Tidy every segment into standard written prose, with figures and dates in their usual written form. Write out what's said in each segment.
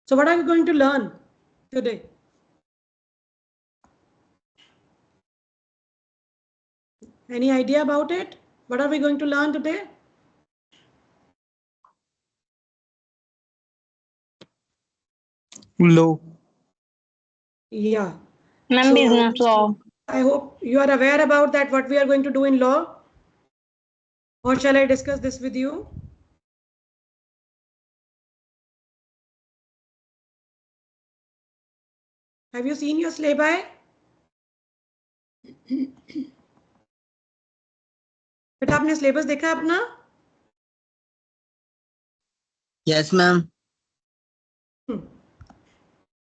So what are we going to learn today? Any idea about it? What are we going to learn today? Law. Yeah. Ma'am, So business law. I hope you are aware about that, what we are going to do in law. Or shall I discuss this with you? Have you seen your syllabi? बेटा आपने syllabus देखा अपना? Yes, ma'am.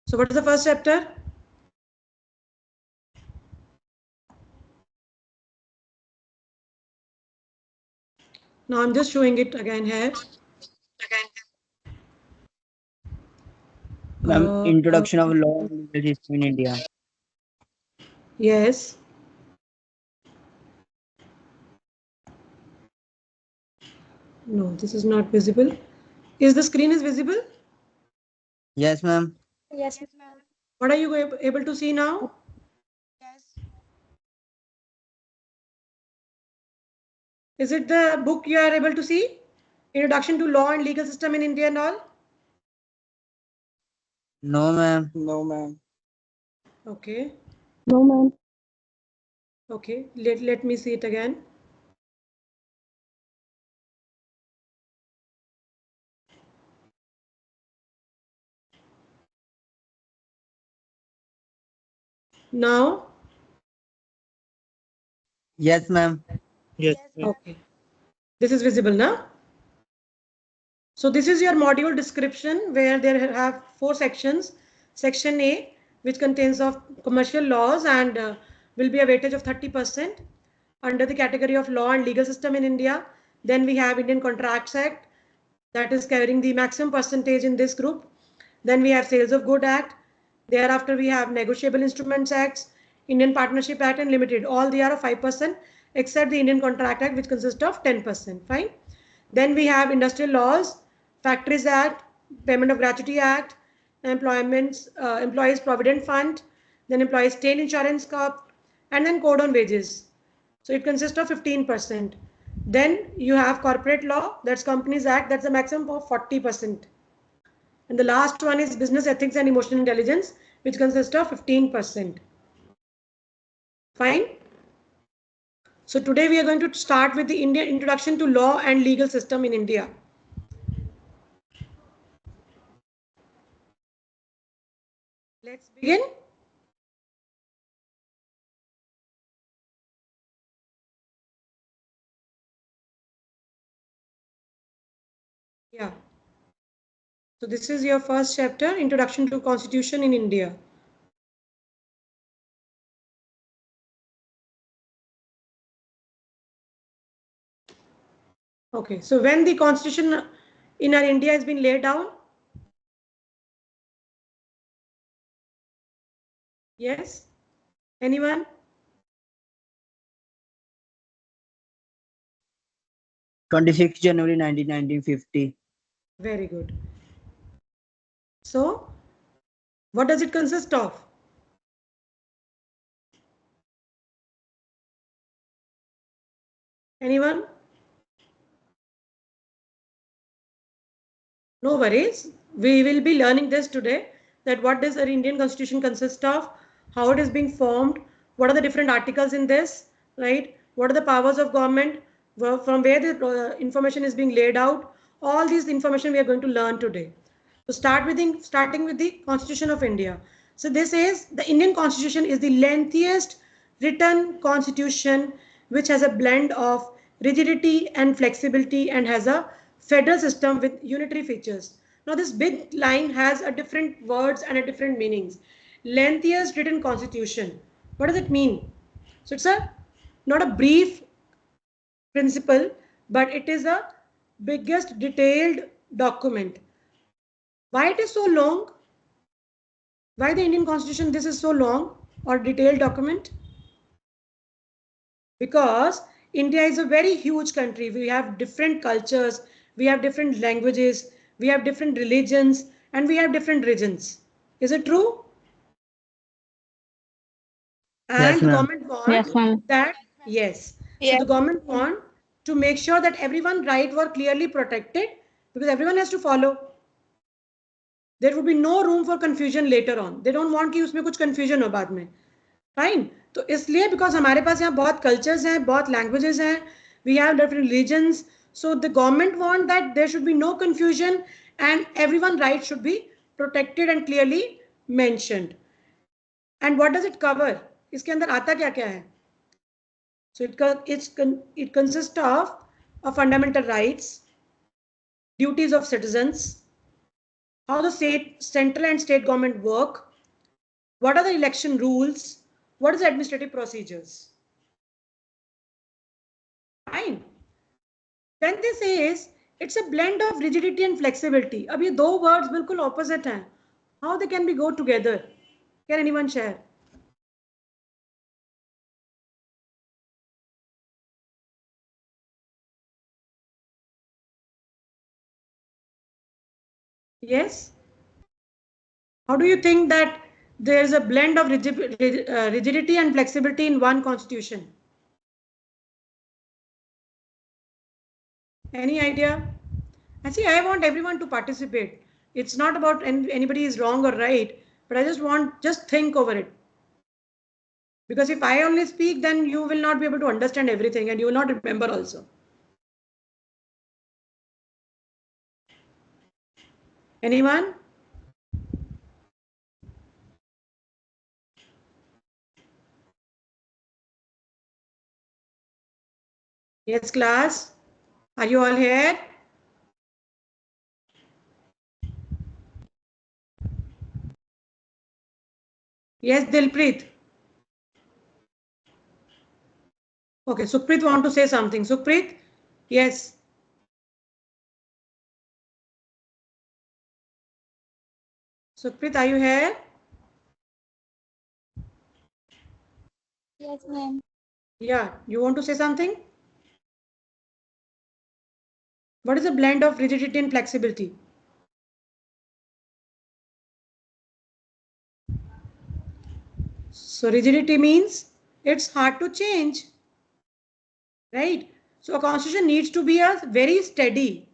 So what is the first chapter? Now I'm just showing it again here. Ma'am, introduction of law and legal system in India. Yes. No, this is not visible. Is the screen is visible? Yes, ma'am. Yes, ma'am. What are you able to see now? Yes. Is it the book you are able to see? Introduction to Law and Legal System in India and all? No, ma'am. No, ma'am. Okay. No, ma'am. Okay. Let me see it again. Now? Yes, ma'am. Yes. Okay. This is visible now? So this is your module description where there have 4 sections. Section A, which contains of commercial laws and will be a weightage of 30% under the category of law and legal system in India. Then we have Indian Contracts Act, that is carrying the maximum percentage in this group. Then we have Sales of Good Act. Thereafter we have Negotiable Instruments Acts, Indian Partnership Act and Limited. All they are of 5% except the Indian Contract Act, which consists of 10%. Fine. Then we have industrial laws, Factories Act, Payment of Gratuity Act, Employees Provident Fund, then Employees State Insurance Corp, and then Code on Wages. So it consists of 15%. Then you have corporate law, that's Companies Act, that's a maximum of 40%. And the last one is business ethics and emotional intelligence, which consists of 15%. Fine. So today we are going to start with the Indian introduction to law and legal system in India. Let's begin. Yeah. So this is your first chapter, Introduction to Constitution in India. Okay, so when the constitution in our India has been laid down? Yes? Anyone? 26 January 1950. Very good. So, what does it consist of? Anyone? No worries. We will be learning this today, that what does our Indian constitution consist of, how it is being formed, what are the different articles in this, right? What are the powers of government, from where the information is being laid out. All these information we are going to learn today. So starting with the Constitution of India. So this is the Indian Constitution is the lengthiest written constitution which has a blend of rigidity and flexibility and has a federal system with unitary features. Now this big line has a different words and a different meanings. Lengthiest written constitution. What does it mean? So it's a not a brief principle, but it is a biggest detailed document. Why it is so long? Why the Indian Constitution this is so long or detailed document? Because India is a very huge country. We have different cultures, we have different languages, we have different religions, and we have different regions. Is it true? And Yes, the ma'am. government want Yes, ma'am. that, yes. So Yes. the government want to make sure that everyone's rights were clearly protected because everyone has to follow. There would be no room for confusion later on. They don't want कि उसमें कुछ confusion हो बाद में. Fine. तो इसलिए because हमारे पास यहाँ बहुत cultures हैं, बहुत languages हैं, we have different religions. So the government want that there should be no confusion and everyone's rights should be protected and clearly mentioned. And what does it cover? इसके अंदर आता क्या क्या है? So it consists of fundamental rights, duties of citizens, how the central and state government work, what are the election rules, what is the administrative procedures. Fine. Then this is it's a blend of rigidity and flexibility. अब ये दो words बिल्कुल opposite हैं. How they can be go together? Can anyone share? Yes. How do you think that there is a blend of rigidity and flexibility in one constitution? Any idea? See, I want everyone to participate. It's not about anybody is wrong or right, but I just think over it. Because if I only speak, then you will not be able to understand everything and you will not remember also. Anyone? Yes, class. Are you all here? Yes, Dilpreet. Okay, Sukhpreet want to say something. Sukhpreet? Yes. Sukhpreet, are you here? Yes, ma'am. Yeah, you want to say something? What is a blend of rigidity and flexibility? So rigidity means it's hard to change, right? So a constitution needs to be a very steady.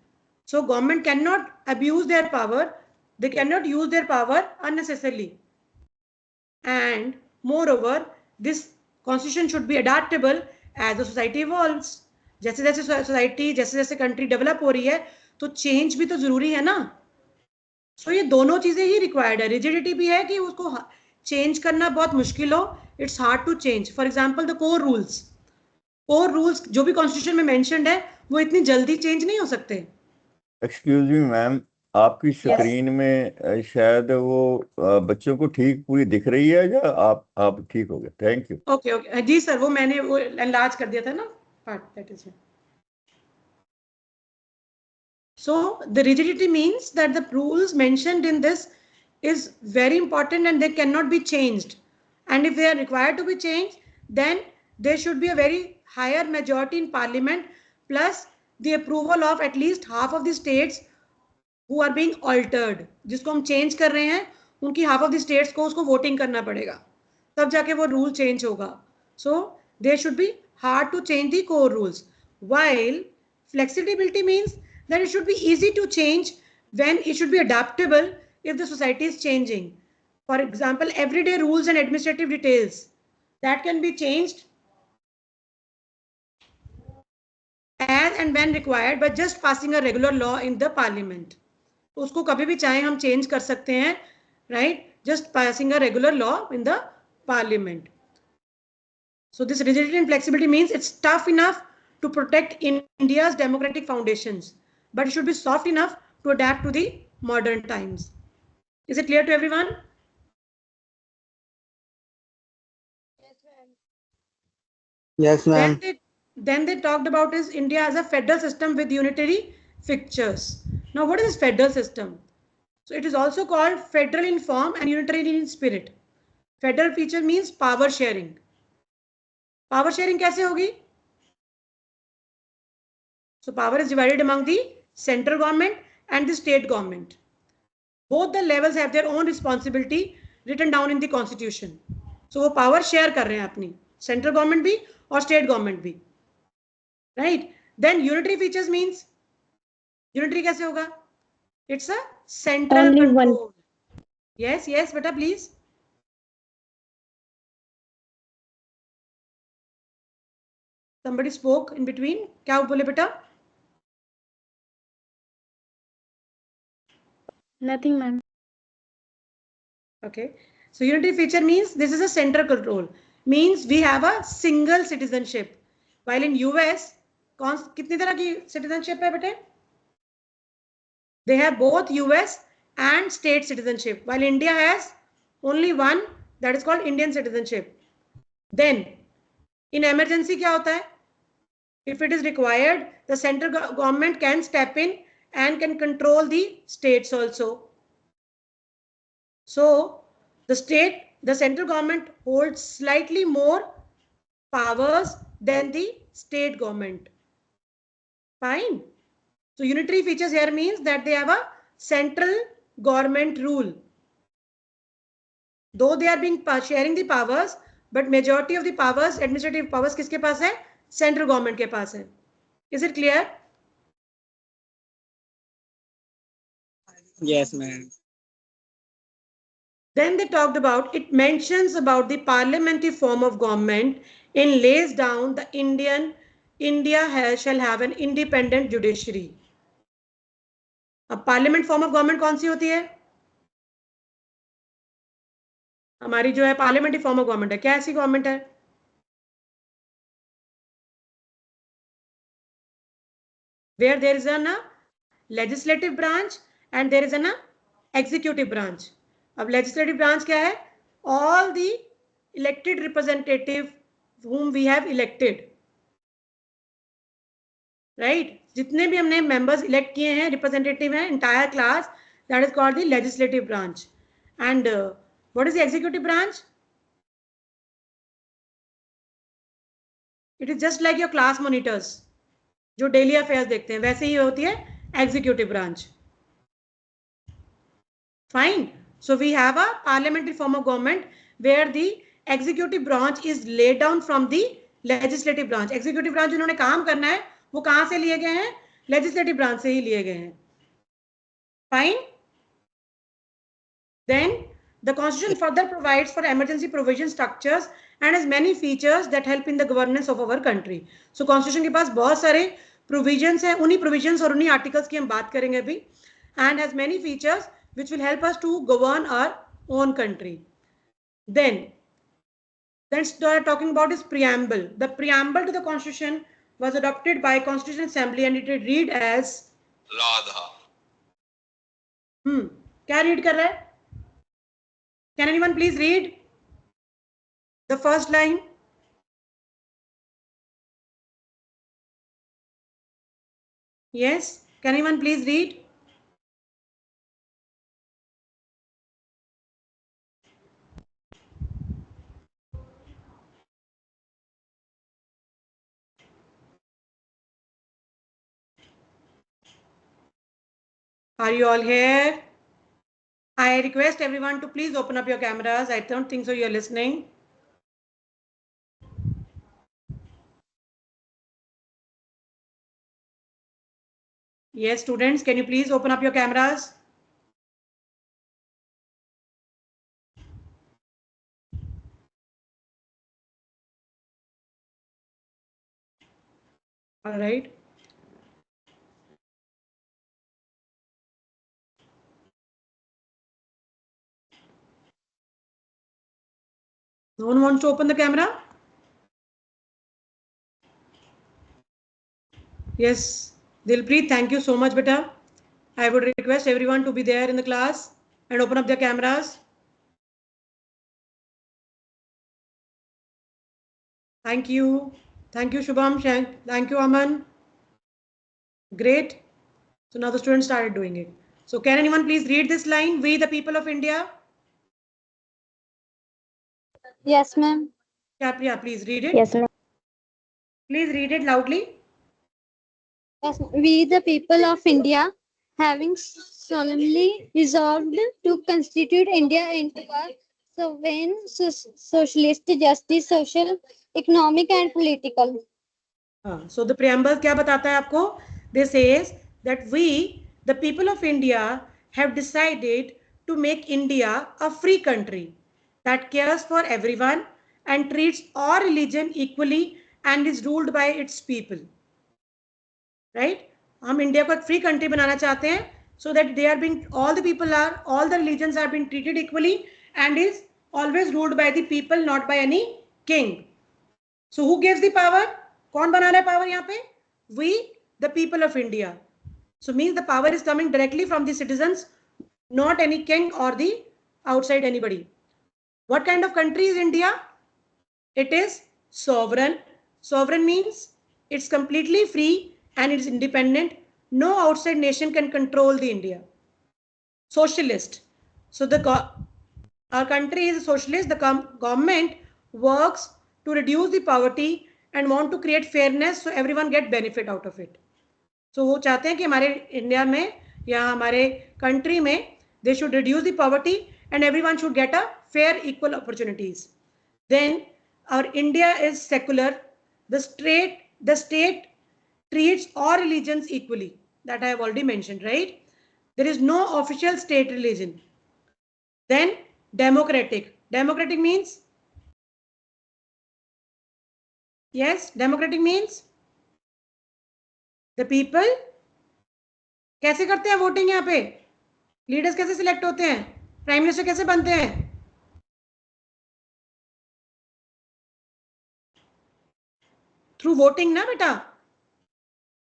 So government cannot abuse their power. They cannot use their power unnecessarily. And moreover, this constitution should be adaptable as the society evolves. जैसे जैसे society जैसे जैसे country develop हो रही है तो change भी तो जरूरी है ना. सो ये दोनों चीजें ही रिक्वायर्ड है. रिजिडिटी भी है कि उसको चेंज करना बहुत मुश्किल हो. It's hard to change. For example the core rules जो भी कॉन्स्टिट्यूशन में मेंशन्ड है वो इतनी जल्दी चेंज नहीं हो सकते. एक्सक्यूज मी मैम, आपकी स्क्रीन में शायद वो बच्चों को ठीक पूरी दिख रही है या आप ठीक हो गए? Thank you. ओके ओके जी सर, वो मैंने वो एनलार्ज कर दिया था ना part, that is it. So the rigidity means that the rules mentioned in this is very important and they cannot be changed. And if they are required to be changed, then there should be a very higher majority in parliament plus the approval of at least half of the states who are being altered. जिसको हम change कर रहे हैं उनकी half of the states को उसको voting करना पड़ेगा तब जाके वो rule change होगा. So there should be hard to change the core rules. While flexibility means that it should be easy to change when it should be adaptable if the society is changing. For example, everyday rules and administrative details that can be changed as and when required by just passing a regular law in the parliament. उसको कभी भी चाहे हम change कर सकते हैं, right? Just passing a regular law in the parliament. So this rigidity and flexibility means it's tough enough to protect India's democratic foundations, but it should be soft enough to adapt to the modern times. Is it clear to everyone? Yes, ma'am. Yes, ma'am. Then they talked about is India as a federal system with unitary fixtures. Now, what is this federal system? So it is also called federal in form and unitary in spirit. Federal feature means power sharing. Power sharing कैसे होगी? So power is divided among the central government and the state government. both the levels have their own responsibility written down in the constitution. So वो power share कर रहे हैं अपनी, central government भी और state government भी, right? Then unitary features means unitary कैसे होगा? It's a central Only control. one. Yes, yes, beta, please. Somebody spoke in between. क्या बोले बेटा? Nothing, ma'am. Okay. So unitary feature means this is a central control. Means we have a single citizenship. While in US, कितनी तरह की citizenship है बेटे? They have both US and state citizenship. While India has only one, that is called Indian citizenship. Then in emergency क्या होता है? If it is required, the central government can step in and can control the states also. So the central government holds slightly more powers than the state government. Fine. So unitary features here means that they have a central government rule. Though they are being sharing the powers, but majority of the powers, administrative powers, किसके पास है? Central government के पास है. Is it clear? Yes, ma'am. Then they talked about, it mentions about the parliamentary form of government and lays down the India shall have an independent judiciary. अब parliament form of government कौन सी होती है? हमारी जो है parliamentary form of government है. क्या ऐसी government है? Where there is a legislative branch and there is a executive branch. अब legislative branch क्या है? All the elected representative whom we have elected, right? जितने भी हमने members elect किए हैं, representative हैं, entire class, that is called the legislative branch. And what is the executive branch? It is just like your class monitors, जो daily affairs देखते हैं, वैसे ही होती है executive branch. Fine. So we have a parliamentary form of government where the executive branch is laid down from the legislative branch. Executive branch जिन्होंने काम करना है वो कहाँ से लिए गए हैं? Legislative branch से ही लिए गए हैं. Fine. Then the constitution further provides for emergency provision structures and has many features that help in the governance of our country. So constitution के पास बहुत सारे provisions हैं, उन्हीं provisions और उन्हीं articles की हम बात करेंगे अभी, and has many features which will help us to govern our own country. Then talking about is preamble. The preamble to the constitution was adopted by Constitutional Assembly and it will read as Radha. क्या read कर रहा है? Can anyone please read the first line? Yes, can anyone please read? Are you all here? I request everyone to please open up your cameras. I don't think so you're listening. Yes, students, can you please open up your cameras? All right. No one wants to open the camera? Yes, Dilpreet, thank you so much, beta. I would request everyone to be there in the class and open up their cameras. Thank you. Thank you, Shubham. Thank you, Aman. Great. So now the students started doing it. So can anyone please read this line? We, the people of India. Yes, ma'am. Yeah, please read it. Yes, ma'am. Please read it loudly. Yes, we, the people of India, Having solemnly resolved to constitute India into a sovereign socialist, justice, social, economic and political. So the preamble क्या बताता है आपको? This says that we, the people of India, have decided to make India a free country that cares for everyone and treats all religion equally and is ruled by its people. Right? हम India को एक free country बनाना चाहते हैं so that they are being, all the people are, all the religions are being treated equally and is always ruled by the people, not by any king. So who gives the power? कौन बना रहा है power यहाँ पे? We, the people of India. So means the power is coming directly from the citizens, not any king or the outside anybody. What kind of country is India? It is sovereign. Sovereign means it's completely free and it's independent. No outside nation can control the India. Socialist. So our country is socialist. The government works to reduce the poverty and want to create fairness so everyone get benefit out of it. So वो चाहते हैं कि हमारे India में या हमारे country में they should reduce the poverty and everyone should get a fair equal opportunities. Then our India is secular. The state treats all religions equally. That I have already mentioned, right? There is no official state religion. Then democratic. Democratic means, yes, democratic means the people कैसे करते हैं voting? यहाँ पे leaders कैसे select होते हैं? Prime minister कैसे बनते हैं? थ्रू वोटिंग ना बेटा.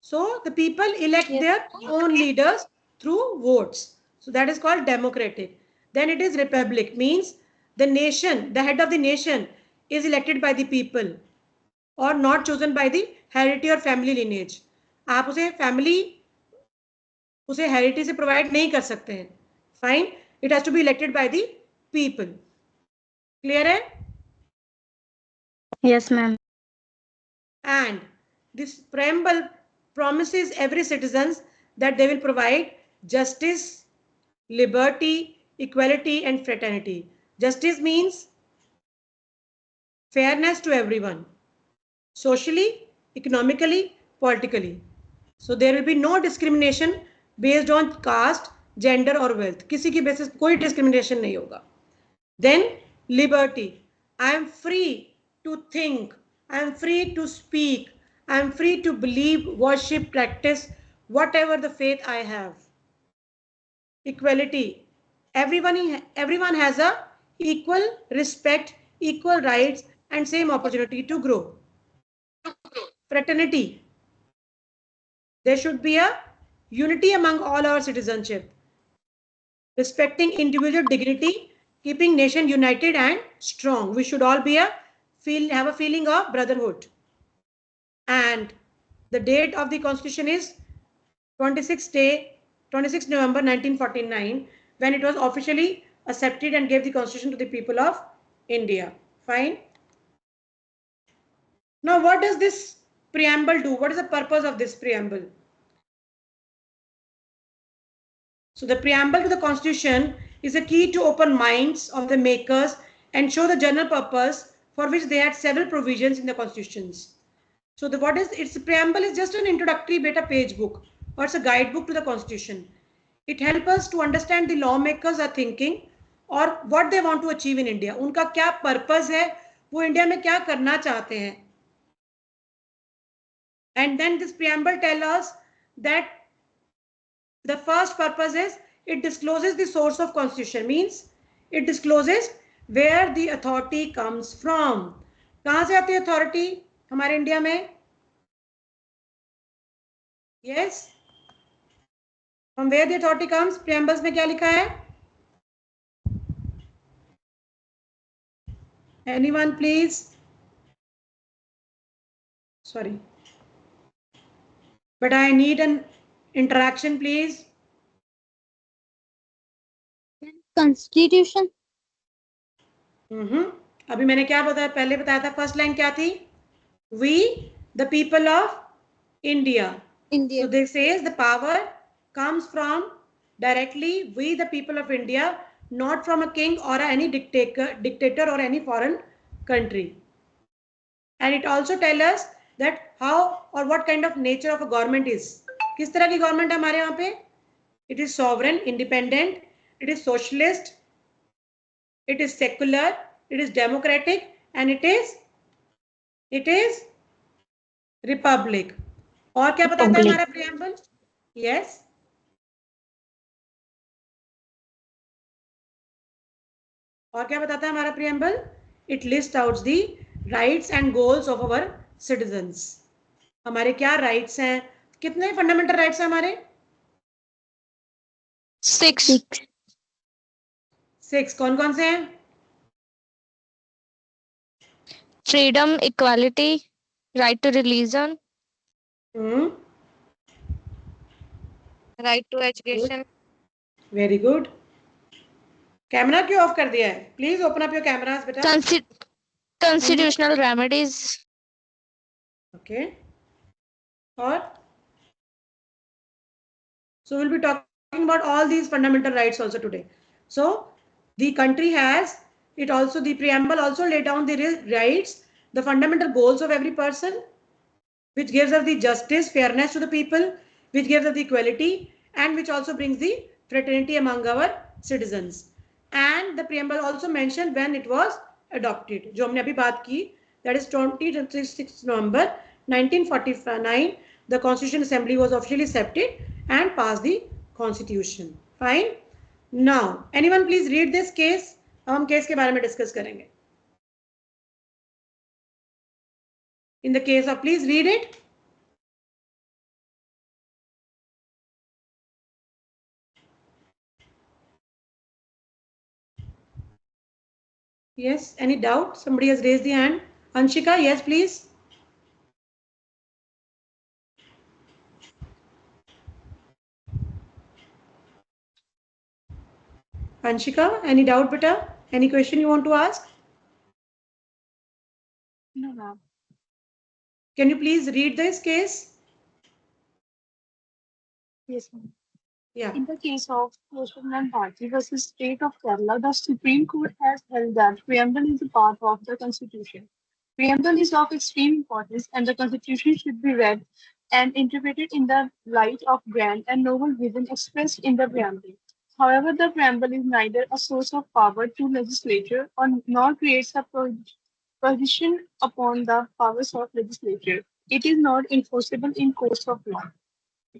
So the people elect their own leaders through votes. So that is called democratic. Then it is republic, means the nation, the head of the nation is elected by the people or not chosen by the heredity or family lineage. आप उसे family, उसे heredity से provide नहीं कर सकते हैं. Fine. It has to be elected by the people. Clear है? Yes, ma'am. And this preamble promises every citizen that they will provide justice, liberty, equality, and fraternity. Justice means fairness to everyone, socially, economically, politically. So there will be no discrimination based on caste, gender or wealth. किसी की basis कोई discrimination नहीं होगा. Then liberty. I am free to think. I am free to speak. I am free to believe, worship, practice whatever the faith I have. Equality. Everyone has a equal respect, equal rights and same opportunity to grow. Fraternity. There should be a unity among all our citizenship. Respecting individual dignity, keeping nation united and strong. We should all be have a feeling of brotherhood. And the date of the constitution is 26 November 1949, when it was officially accepted and gave the constitution to the people of India. Fine. Now what does this preamble do? What is the purpose of this preamble? So the preamble to the constitution is a key to open minds of the makers and show the general purpose for which they had several provisions in the constitutions. So its preamble is just an introductory beta page book, or it's a guidebook to the constitution. It helps us to understand the lawmakers are thinking or what they want to achieve in India. उनका क्या purpose है, वो India में क्या करना चाहते हैं. And then this preamble tells us that the first purpose is it discloses the source of constitution, means it discloses where the authority comes from. कहाँ से आती है authority हमारे इंडिया में? Yes. From where the authority comes? Preambles में क्या लिखा है? Anyone please? Sorry. But I need an interaction please. Constitution. अभी मैंने क्या बताया, पहले बताया था फर्स्ट लाइन क्या थी? We, the people of India. India. So this says the power comes from directly we the people of India, not from a king or any dictator or any foreign country. And it also tells us that how or what kind of nature of a government is. किस तरह की government है हमारे यहाँ पे? It is sovereign, independent, it is socialist, it is secular, it is democratic, and it is republic. और क्या बताता है हमारा preamble? Yes. और क्या बताता है हमारा preamble? It lists out the rights and goals of our citizens. हमारे क्या rights हैं? कितने fundamental rights हैं हमारे? 6 कौन कौन से हैं? Freedom, equality, right to religion, right to education. Very good. Camera क्यों ऑफ कर दिया है? Please open up your cameras बेटा. Constitutional remedies. Okay. और so we'll be talking about all these fundamental rights also today. So the country has it also, the preamble also lay down the rights, the fundamental goals of every person, which gives us the justice, fairness to the people, which gives us the equality, and which also brings the fraternity among our citizens. And the preamble also mentioned when it was adopted, जो हमने अभी बात की, that is 26 November 1949, the Constitution Assembly was officially accepted and passed the Constitution. Fine. Now, anyone please read this case. हम case के बारे में discuss करेंगे. In the case of, please read it. Yes, any doubt? Somebody has raised the hand. Anshika, yes, please. Anshika, any doubt, beta? Any question you want to ask? No, ma'am. Can you please read this case? Yes, ma'am. Yeah. In the case of Kosharnan Bharti versus State of Kerala, the Supreme Court has held that preamble is a part of the Constitution. Preamble is of extreme importance, and the Constitution should be read and interpreted in the light of grand and noble vision expressed in the preamble. However, the preamble is neither a source of power to legislature nor creates a prohibition upon the powers of legislature. It is not enforceable in courts of law.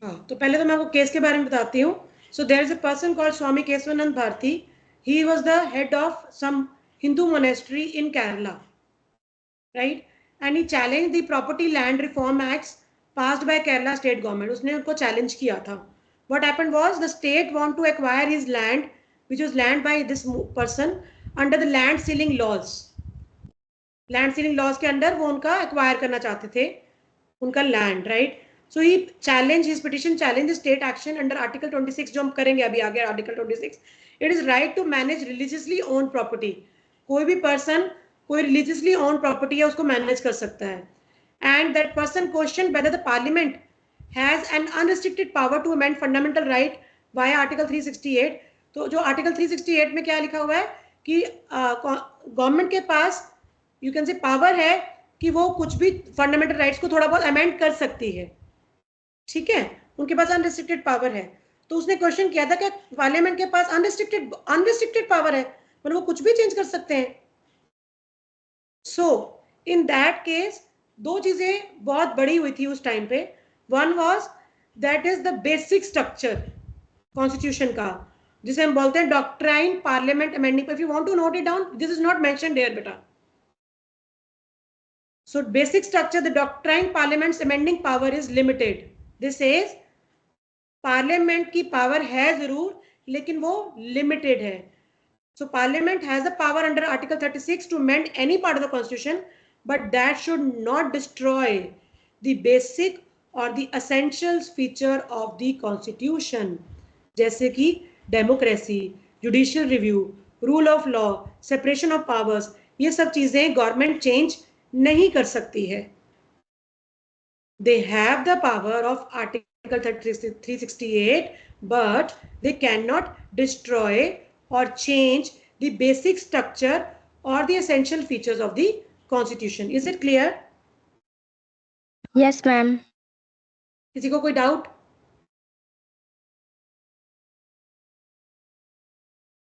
हाँ, तो पहले तो मैं आपको case के बारे में बताती हूँ. So there is a person called Swami Kesavanand Bharti. He was the head of some Hindu monastery in Kerala, right? And he challenged the property land reform acts passed by Kerala state government. उसने उनको challenge किया था. What happened was the state want to acquire his land, which was land by this person under the land ceiling laws. Land ceiling laws के अंदर वो उनका acquire करना चाहते थे उनका land, right? So he challenged, his petition challenged the state action under Article 26, जो हम करेंगे अभी आगे Article 26. It is right to manage religiously owned property. कोई भी person कोई religiously owned property है उसको manage कर सकता है. And that person questioned whether the parliament has an unrestricted power to amend fundamental right via Article 368. तो जो Article 368 में क्या लिखा हुआ है कि गवर्नमेंट के पास you can say power है कि वो कुछ भी fundamental rights को थोड़ा बहुत amend कर सकती है. ठीक है, उनके पास अनरिस्ट्रिक्टेड पावर है. तो उसने क्वेश्चन किया था कि पार्लियामेंट के पास अनरिस्ट्रिक्टेड पावर है, मतलब वो कुछ भी चेंज कर सकते हैं. सो इन दैट केस दो चीजें बहुत बड़ी हुई थी उस टाइम पे. One was that is the basic structure constitution का, जिसे हम बोलते हैं doctrine parliament amending. If you want to note it down, this is not mentioned here बेटा. So basic structure, the doctrine parliament's amending power is limited. This says parliament की power है जरूर, लेकिन वो limited है. So parliament has the power under Article 36 to amend any part of the constitution, but that should not destroy the basic or the essential feature of the constitution, जैसे कि democracy, judicial review, rule of law, separation of powers. ये सब चीजें government change नहीं कर सकती है. They have the power of Article 368, but they cannot destroy or change the basic structure or the essential features of the Constitution. Is it clear? Yes, ma'am. किसी को कोई डाउट?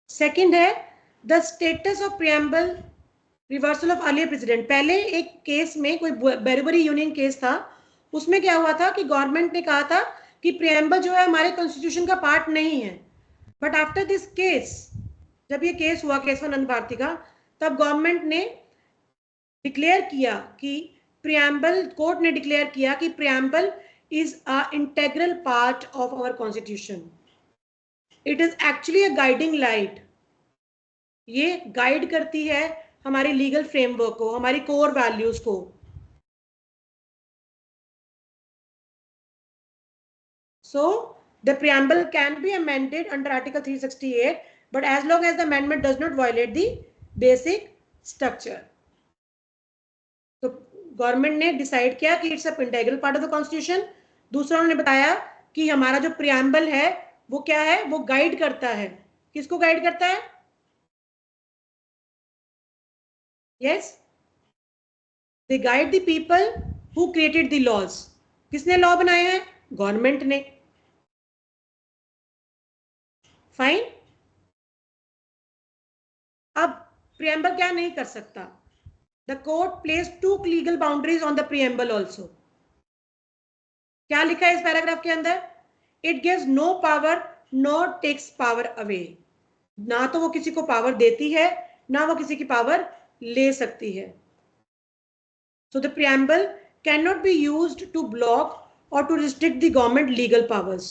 सेकंड है the status of preamble reversal of earlier president. पहले एक case में कोई बेरबरी union case था, उसमें क्या हुआ था कि गवर्नमेंट ने कहा था कि प्रियम्बल जो है हमारे कॉन्स्टिट्यूशन का पार्ट नहीं है. बट आफ्टर दिस केस, जब ये केस हुआ केशवानंद भारती का, तब गवर्नमेंट ने डिक्लेयर किया कि प्रियम्बल, कोर्ट ने डिक्लेयर किया कि preamble is an integral part of our constitution. It is actually a guiding light. ये गाइड करती है हमारी लीगल फ्रेमवर्क को, हमारी कोर वैल्यूज को. So the preamble can be amended under Article 368, but as long as the amendment does not violate the basic structure. तो government ने decide किया कि it's a integral part of the constitution. दूसरा उन्होंने बताया कि हमारा जो प्रियम्बल है वो क्या है, वो गाइड करता है. किसको गाइड करता है? Yes, they guide the people who created the laws. किसने लॉ बनाए हैं? गवर्नमेंट ने. फाइन. अब प्रियम्बल क्या नहीं कर सकता? The court placed two legal boundaries on the preamble also. क्या लिखा है इस पैराग्राफ के अंदर? It gives no power nor takes power away. ना तो वो किसी को पावर देती है, ना वो किसी की पावर ले सकती है. So the preamble cannot be used to block or to restrict the government legal powers.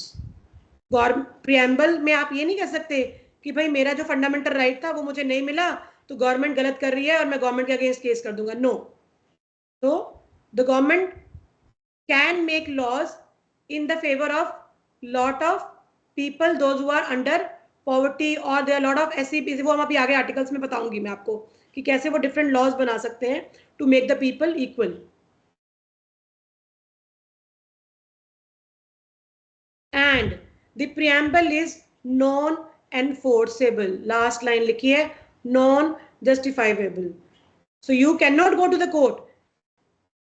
preamble में आप ये नहीं कह सकते कि भाई मेरा जो फंडामेंटल राइट था वो मुझे नहीं मिला तो गवर्नमेंट गलत कर रही है और मैं गवर्नमेंट के अगेंस्ट केस कर दूंगा. नो. तो the government can make laws in the favour of lot of people those who are under poverty और देयर लॉट ऑफ एससीपी. वो हम अभी आगे आर्टिकल्स में बताऊंगी मैं आपको कि कैसे वो डिफरेंट लॉज बना सकते हैं to make the people equal. And the preamble is non enforceable. Last line लिखी है, non-justifiable. So you cannot go to the court.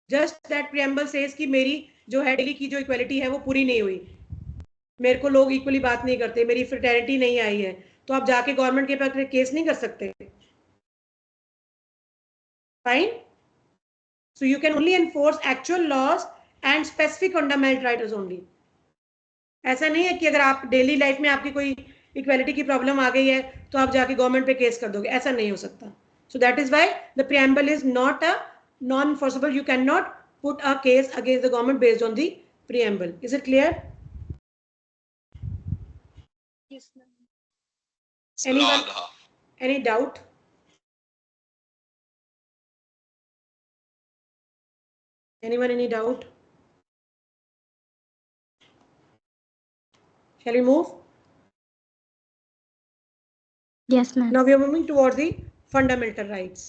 Just that preamble says कि मेरी जो है डेली की जो इक्वलिटी है वो पूरी नहीं हुई, मेरे को लोग इक्वली बात नहीं करते, मेरी फ्रेटर्निटी नहीं आई है, तो आप जाके गवर्नमेंट के पास केस नहीं कर सकते. Fine. So you can only enforce actual laws and specific fundamental rights only. ऐसा नहीं है कि अगर आप डेली लाइफ में आपकी कोई इक्वालिटी की प्रॉब्लम आ गई है तो आप जाके गवर्नमेंट पे केस कर दोगे, ऐसा नहीं हो सकता. So that is why the preamble is not a non enforceable. You can not put a case against the government based on the preamble. Is it clear? Yes, ma'am. Anyone? Any doubt? Anyone any doubt? Shall we move? Yes, ma'am. Now we are moving towards the fundamental rights.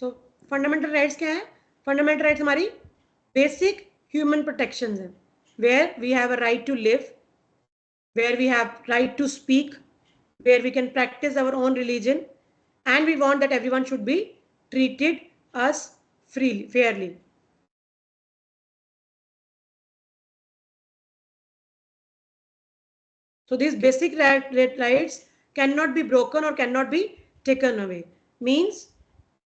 So fundamental rights क्या है? Fundamental rights हमारी basic human protections है, where we have a right to live, where we have right to speak, where we can practice our own religion, and we want that everyone should be treated us freely, fairly. So these basic rights cannot be broken or cannot be taken away. Means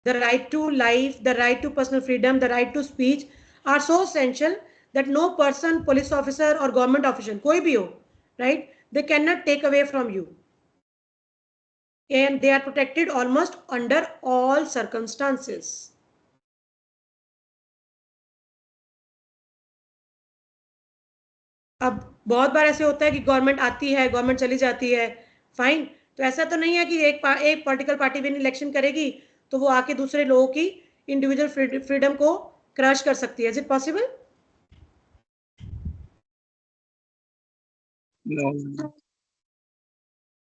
the right to life, the right to personal freedom, the right to speech are so essential that no person, police officer or government official, कोई भी हो, right, they cannot take away from you. And they are protected almost under all circumstances. अब बहुत बार ऐसे होता है कि government आती है, गवर्नमेंट चली जाती है. फाइन. तो ऐसा तो नहीं है कि एक पॉलिटिकल पार्टी भी इलेक्शन करेगी तो वो आके दूसरे लोगों की इंडिविजुअल फ्रीडम को क्रश कर सकती है. Is it possible? No.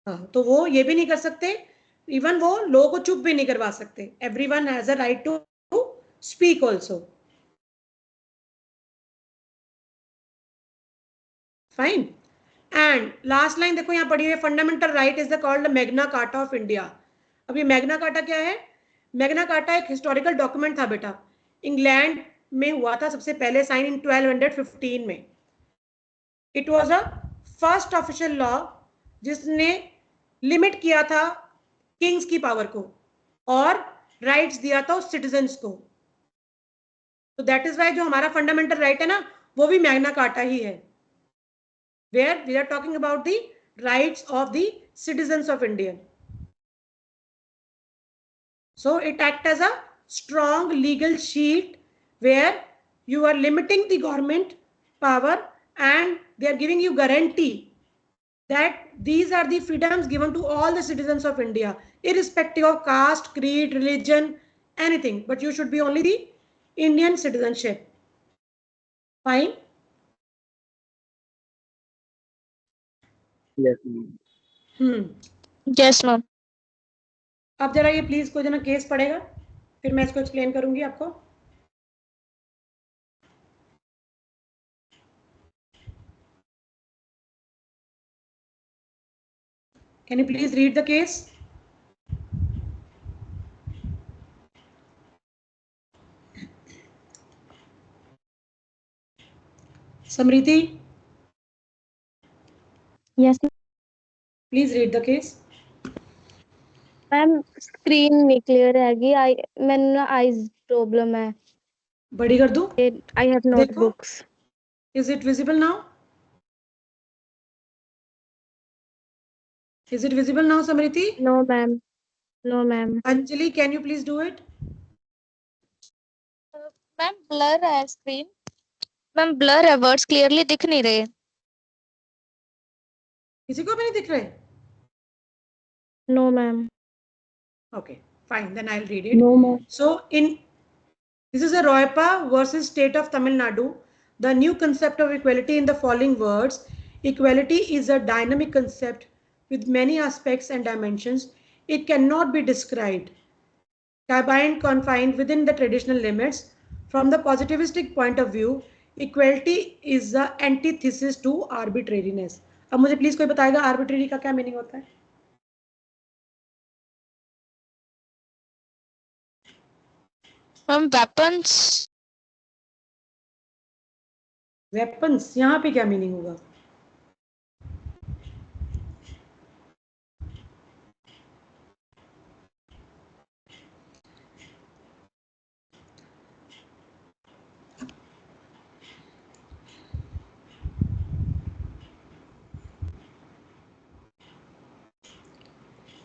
हाँ, तो वो ये भी नहीं कर सकते, इवन वो लोगों को चुप भी नहीं करवा सकते. Everyone has a right to speak also. Fine. And last line देखो यहाँ पढ़ी हुई है, fundamental right is the called Magna Carta of India. अब ये मैग्ना कार्टा क्या है? मैग्ना कार्टा एक हिस्टोरिकल डॉक्यूमेंट था बेटा, इंग्लैंड में हुआ था सबसे पहले, साइन इन 1215 में. It was a first official law जिसने लिमिट किया था किंग्स की पावर को और राइट्स दिया था उस सिटीजन्स को. तो दैट इज वाई जो हमारा फंडामेंटल राइट है ना, वो भी मैग्ना कार्टा ही है, where we are talking about the rights of the citizens of India. So it acts as a strong legal shield where you are limiting the government power and they are giving you guarantee that these are the freedoms given to all the citizens of India, irrespective of caste, creed, religion, anything. But you should be only the Indian citizenship. Fine. Yes, ma'am. Yes, ma'am. अब जरा ये please कोई जना case पढ़ेगा, फिर मैं इसको explain करूंगी आपको. Can you please read the case? Samriti, Yes, please read the case. Ma'am screen नहीं क्लियर हैगी, मैंने ना आईज प्रॉब्लम है. बड़ी कर दूं? आई हैव देखो. Notebooks. Is it visible now? Is it visible now, Samriti? No ma'am, no ma'am. Anjali, can you please do it? Ma'am blur है स्क्रीन. मैम ब्लर है, वर्ड्स क्लियरली दिख नहीं रहे. किसी को भी नहीं दिख रहे? No ma'am. Okay, fine. Then I'll read it. No ma'am. So this is a Roypa versus State of Tamil Nadu. The new concept of equality in the following words. Equality is a dynamic concept with many aspects and dimensions. It cannot be described, confined within the traditional limits. From the positivistic point of view, equality is the antithesis to arbitrariness. अब मुझे please कोई बताएगा arbitrary का क्या meaning होता है? Ma'am weapons. Weapons, यहाँ पे क्या मीनिंग होगा?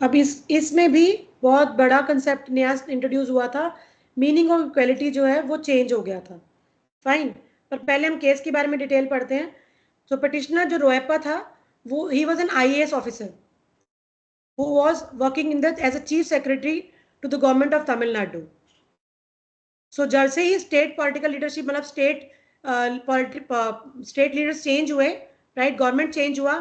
अब इसमें भी बहुत बड़ा कंसेप्ट नया इंट्रोड्यूस हुआ था, मीनिंग ऑफ इक्वलिटी जो है वो चेंज हो गया था. फाइन. पर पहले हम केस के बारे में डिटेल पढ़ते हैं. तो पिटिशनर जो रोयप्पा था, वो he was an IAS officer who was working in the as a chief secretary to the government of Tamil Nadu. So जैसे ही स्टेट पॉलिटिकल लीडरशिप मतलब स्टेट लीडर्स चेंज हुए, राइट, गवर्नमेंट चेंज हुआ,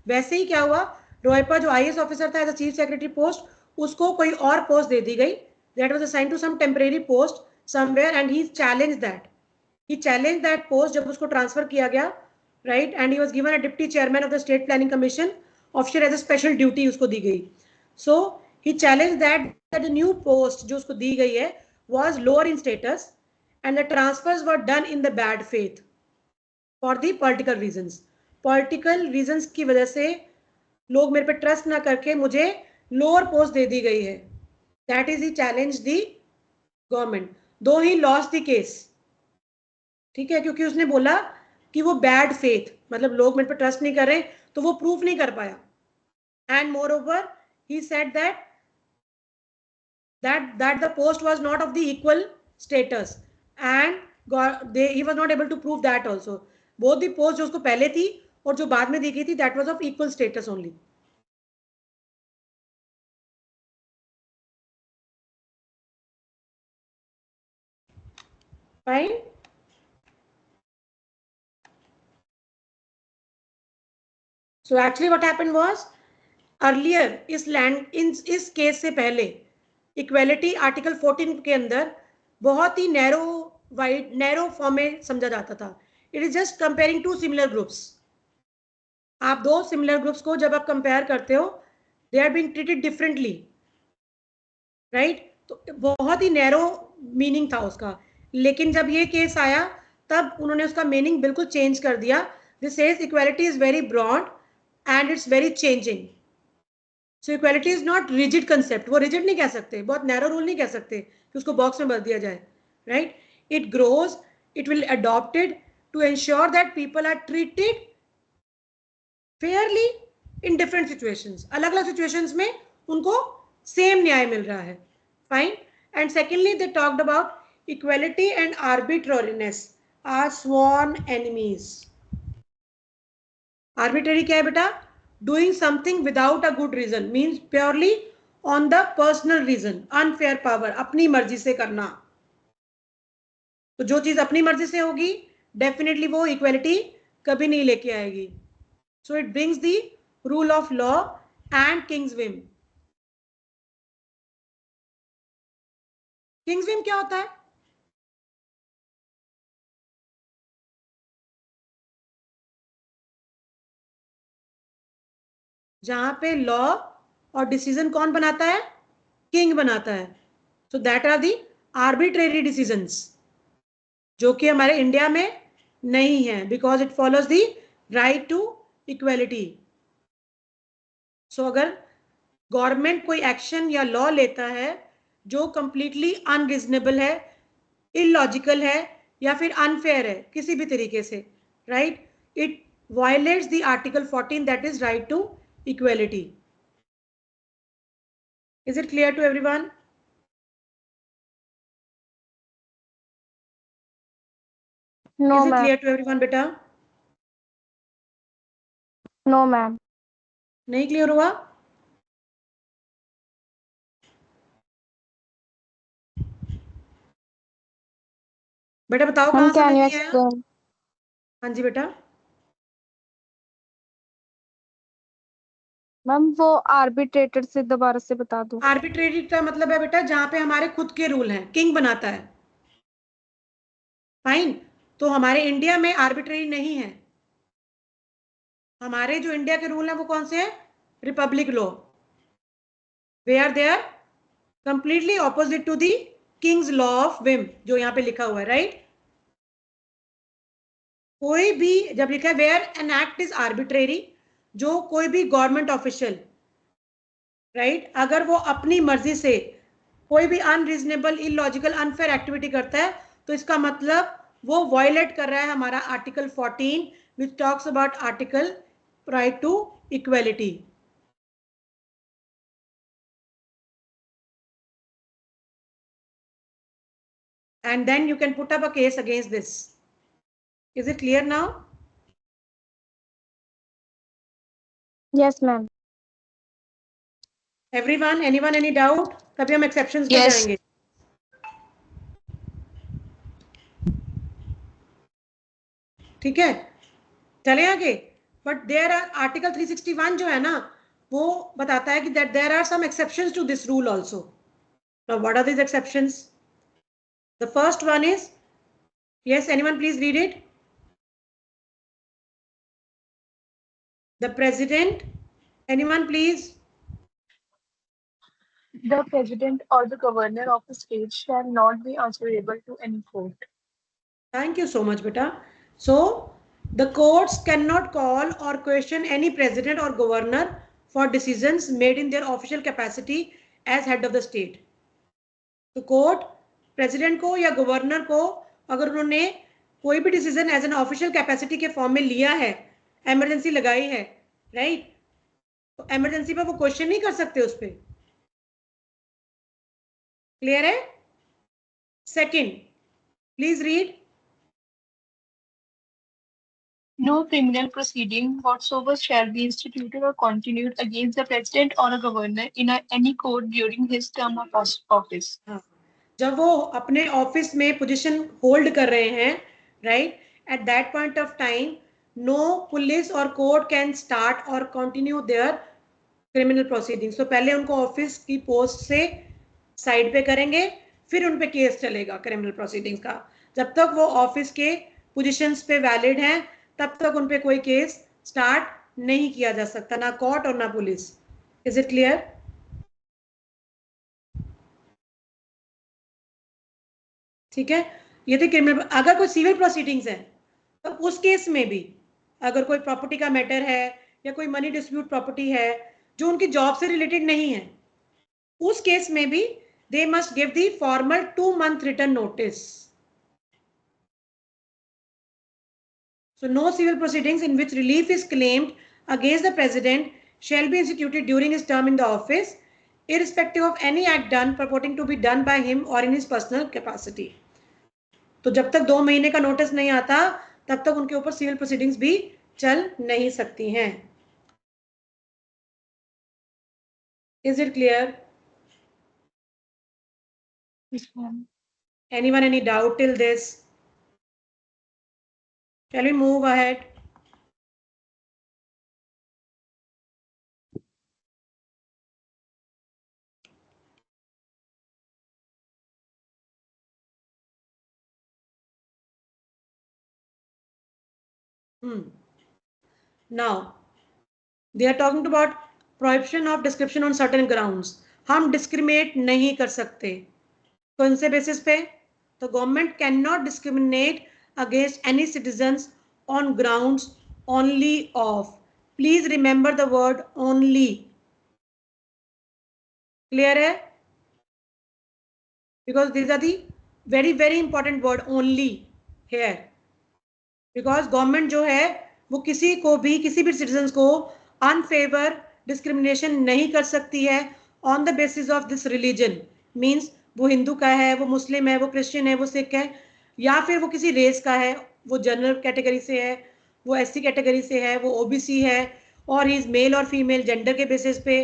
वैसे ही क्या हुआ, रोयप्पा जो आईएएस ऑफिसर था as a chief secretary post, उसको कोई और पोस्ट दे दी गई. That was assigned to some temporary post somewhere and he challenged that post. जब उसको ट्रांसफर किया गया, right, and he was given a deputy chairman of the state planning commission officer as a special duty उसको दी गई. So he challenge that the new post जो उसको दी गई है was lower in status and the transfers were done in the bad faith for the political reasons. Political reasons की वजह से लोग मेरे पे ट्रस्ट ना करके मुझे लोअर पोस्ट दे दी गई है. That is he challenge the government, दो ही लॉस्ट द केस. ठीक है, क्योंकि उसने बोला कि वो बैड फेथ, मतलब लोग मेरे पे ट्रस्ट नहीं कर रहे, तो वो प्रूफ नहीं कर पाया. And more over he said that the post was not of the equal status and he was not able to prove that also. Both the post जो उसको पहले थी और जो बाद में दी गई थी, that was of equal status only. Fine. So actually what happened was earlier इस केस से पहले इक्वेलिटी आर्टिकल 14 के अंदर बहुत ही नैरो फॉर्म में समझा जाता था. It is just comparing to similar groups. आप दो सिमिलर ग्रुप्स को जब आप कंपेयर करते हो, they are being treated differently, right. तो बहुत ही नैरो मीनिंग था उसका. लेकिन जब ये केस आया तब उन्होंने उसका मीनिंग बिल्कुल चेंज कर दिया. This says equality is very broad and it's very changing. So equality is not rigid concept. वो रिजिड नहीं कह सकते, बहुत नैरो रूल नहीं कह सकते कि उसको बॉक्स में भर दिया जाए, right. It grows, it will adopted to ensure that people are treated fairly in different situations. अलग अलग सिचुएशंस में उनको सेम न्याय मिल रहा है. Fine. And secondly they talked about equality and arbitrariness are sworn enemies. Arbitrary क्या है बेटा? Doing something without a good reason means purely on the personal reason. Unfair power, अपनी मर्जी से करना. तो जो चीज अपनी मर्जी से होगी डेफिनेटली वो इक्वेलिटी कभी नहीं लेके आएगी. So it brings the rule of law and king's whim. King's whim क्या होता है? जहां पे लॉ और डिसीजन कौन बनाता है? किंग बनाता है. So that are the arbitrary decisions, जो कि हमारे इंडिया में नहीं है, because it follows the right to equality. So अगर गवर्नमेंट कोई एक्शन या लॉ लेता है जो कंप्लीटली अनरीजनेबल है, इलॉजिकल है या फिर अनफेयर है किसी भी तरीके से, right, it violates the article 14 that is right to equality. Is it clear to everyone? No, Is it ma'am. clear to everyone beta? No, ma'am. नहीं क्लियर हुआ? बेटा बताओ Ma'am, कहाँ can समझ you नहीं आया? explain? हाँ जी बेटा. मैम वो आर्बिट्रेटर से दोबारा से बता दो. आर्बिट्रेरी का मतलब है बेटा जहां पे हमारे खुद के रूल हैं, किंग बनाता है. फाइन. तो हमारे इंडिया में आर्बिट्रेरी नहीं है. हमारे जो इंडिया के रूल हैं वो कौन से हैं? Republic law. We are they are completely opposite to the king's law of whim, जो यहाँ पे लिखा हुआ है, राइट. कोई भी जब लिखा है where an act is arbitrary, जो कोई भी गवर्नमेंट ऑफिशियल, राइट, अगर वो अपनी मर्जी से कोई भी अनरीजनेबल, इलॉजिकल, अनफेयर एक्टिविटी करता है तो इसका मतलब वो वायलेट कर रहा है हमारा article 14 which talks about article right to equality. And then you can put up a case against this. Is it clear now? Yes, ma'am. Everyone, anyone, any doubt? तभी हम exceptions पे जाएंगे. ठीक है, चले आगे. बट देयर आर आर्टिकल 361 जो है ना, वो बताता है कि that there are some exceptions to this rule also. Now what are these exceptions? The first one is, yes, anyone please read it. The president, anyone please? The president or the governor of the state shall not be answerable to any court. Thank you so much, beta. So the courts cannot call or question any president or governor for decisions made in their official capacity as head of the state. तो court president को या governor को अगर उन्होंने कोई भी decision as an official capacity के form में लिया है, इमरजेंसी लगाई है, राइट, तो इमरजेंसी पर वो क्वेश्चन नहीं कर सकते उस पर. क्लियर है? Second, please read. No criminal proceeding whatsoever shall be instituted or continued against the president or a governor in any court during his term of office. हाँ, जब वो अपने ऑफिस में पोजीशन होल्ड कर रहे हैं, right, at that point of time no police और court can start और कंटिन्यू देयर क्रिमिनल प्रोसीडिंग्स। तो पहले उनको ऑफिस की पोस्ट से साइड पे करेंगे, फिर उन पे केस चलेगा क्रिमिनल प्रोसीडिंग्स का। जब तक वो ऑफिस के पोजीशंस पे वैलिड हैं तब तक उन पे कोई केस स्टार्ट नहीं किया जा सकता, ना कोर्ट और ना पुलिस। Is it clear? ठीक है, ये तो क्रिमिनल। अगर कोई सिविल प्रोसीडिंग्स है तो उस केस में भी अगर कोई प्रॉपर्टी का मैटर है या कोई मनी डिस्प्यूट प्रॉपर्टी है जो उनकी जॉब से रिलेटेड नहीं है, उस केस में भी they must give the formal 2-month written notice. So no civil proceedings in which relief is claimed against the president shall be instituted during his term in the office, irrespective of any act done purporting to be done by him or in his personal capacity. तो जब तक 2 महीने का notice नहीं आता तब तक उनके ऊपर सिविल प्रोसीडिंग्स भी चल नहीं सकती हैं। Is it clear? Yes, ma'am. Anyone any doubt till this? Shall we move ahead? Now, they are talking about prohibition of description on certain grounds. हम discriminate नहीं कर सकते। कौन से basis पे? तो government cannot discriminate against any citizens on grounds only of. Please remember the word only. Clear है? Because these are the very important word only here. Because government जो है वो किसी को भी, किसी भी citizens को unfavor discrimination नहीं कर सकती है on the basis of this religion. Means वो हिंदू का है, वो मुस्लिम है, वो क्रिश्चियन है, वो सिख है, या फिर वो किसी रेस का है, वो जनरल कैटेगरी से है, वो एससी कैटेगरी से है, वो ओबीसी है, और ही इज मेल और फीमेल जेंडर के बेसिस पे,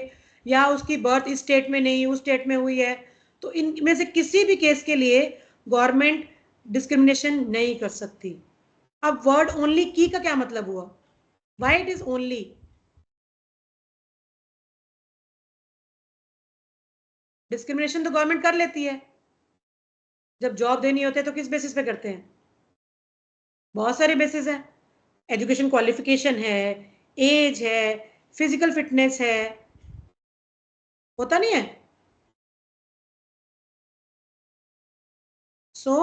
या उसकी बर्थ इस स्टेट में नहीं उस स्टेट में हुई है, तो इनमें से किसी भी केस के लिए गवर्नमेंट डिस्क्रिमिनेशन नहीं कर सकती। अब वर्ड ओनली की का क्या मतलब हुआ? Why it is only? Discrimination तो गवर्नमेंट कर लेती है, जब जॉब देनी होती है तो किस बेसिस पे करते हैं? बहुत सारे बेसिस हैं, एजुकेशन क्वालिफिकेशन है, एज है, फिजिकल फिटनेस है, होता नहीं है? So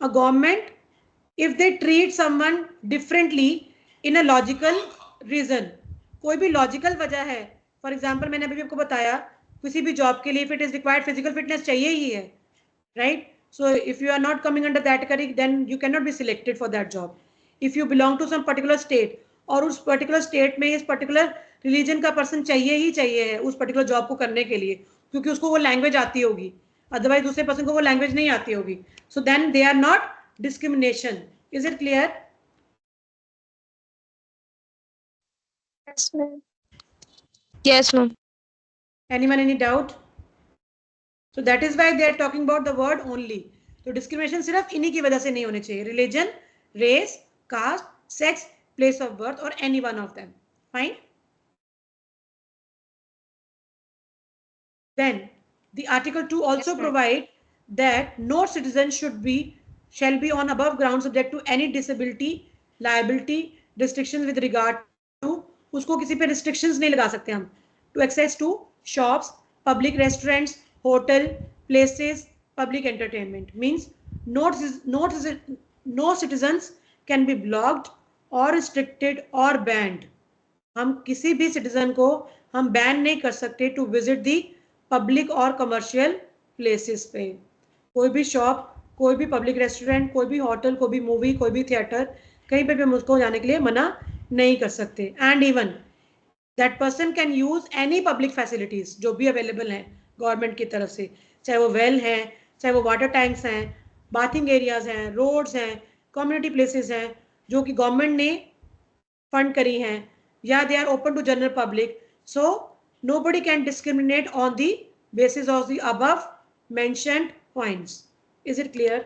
a government if they treat someone differently in a logical reason, कोई भी लॉजिकल वजह है, फॉर एग्जाम्पल मैंने अभी आपको बताया किसी भी जॉब के लिए if it is required physical fitness चाहिए ही है, right? So if you are not coming under that category then you can not be selected for that job. If you belong to some particular state और उस particular state में इस particular religion का person चाहिए ही चाहिए है उस particular job को करने के लिए, क्योंकि उसको वो लैंग्वेज आती होगी, अदरवाइज दूसरे पर्सन को वो लैंग्वेज नहीं आती होगी, so then they are not discrimination. Is it clear? Yes, ma'am. Yes, ma'am. Anyone any doubt? So that is why they are talking about the word only. तो discrimination सिर्फ इन्हीं की वजह से नहीं होने चाहिए, religion, race, caste, sex, place of birth or any one of them. Fine. Then the article 2 also provide that no citizen shall be on above ground subject to any disability, liability, restrictions with regard to, उसको किसी पे restrictions नहीं लगा सकते हम, to access to shops, public restaurants, hotel, places, public entertainment. Means no citizens can be blocked or restricted or banned. हम किसी भी सिटीजन को हम बैन नहीं कर सकते टू विजिट दी पब्लिक और कमर्शियल प्लेसेस पे। कोई भी शॉप, कोई भी पब्लिक रेस्टोरेंट, कोई भी होटल, कोई भी मूवी, कोई भी थिएटर, कहीं पे भी हम उसको जाने के लिए मना नहीं कर सकते। And even that person can use any public facilities जो भी अवेलेबल हैं गवर्नमेंट की तरफ से, चाहे वो वेल हैं, चाहे वो वाटर टैंक्स हैं, बाथिंग एरियाज हैं, रोड्स हैं, कम्युनिटी प्लेसेस हैं जो कि गवर्नमेंट ने फंड करी हैं, या they are open to general public. So nobody can discriminate on the basis of the above mentioned points. Is it clear?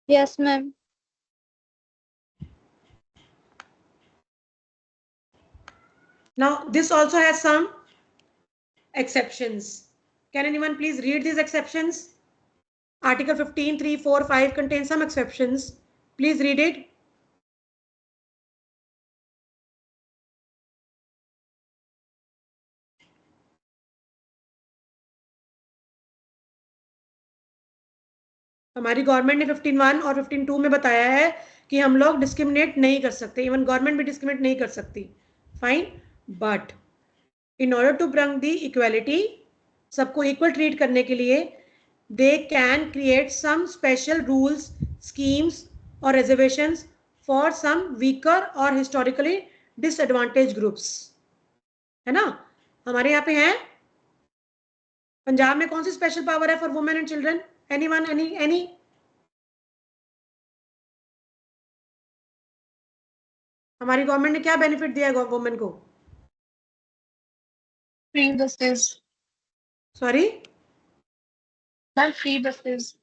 Yes, ma'am. Now, this also has some exceptions. Can anyone please read these exceptions? Article 15, 3, 4, 5 contains some exceptions. Please read it. हमारी government ने 15(1) और 15(2) में बताया है कि हम लोग discriminate नहीं कर सकते, इवन गवर्नमेंट भी डिस्क्रिमिनेट नहीं कर सकती. Fine, but in order to bring the equality, सबको इक्वल ट्रीट करने के लिए, they can create some special rules, schemes और रिजर्वेशंस फॉर सम वीकर और हिस्टोरिकली डिसएडवांटेज ग्रुप्स. है ना? हमारे यहाँ पे हैं, पंजाब में कौन सी स्पेशल पावर है for women and children? Anyone? Any? हमारी गवर्नमेंट ने क्या बेनिफिट दिया है वुमेन को? Free buses. Sorry, Ma'am, free buses.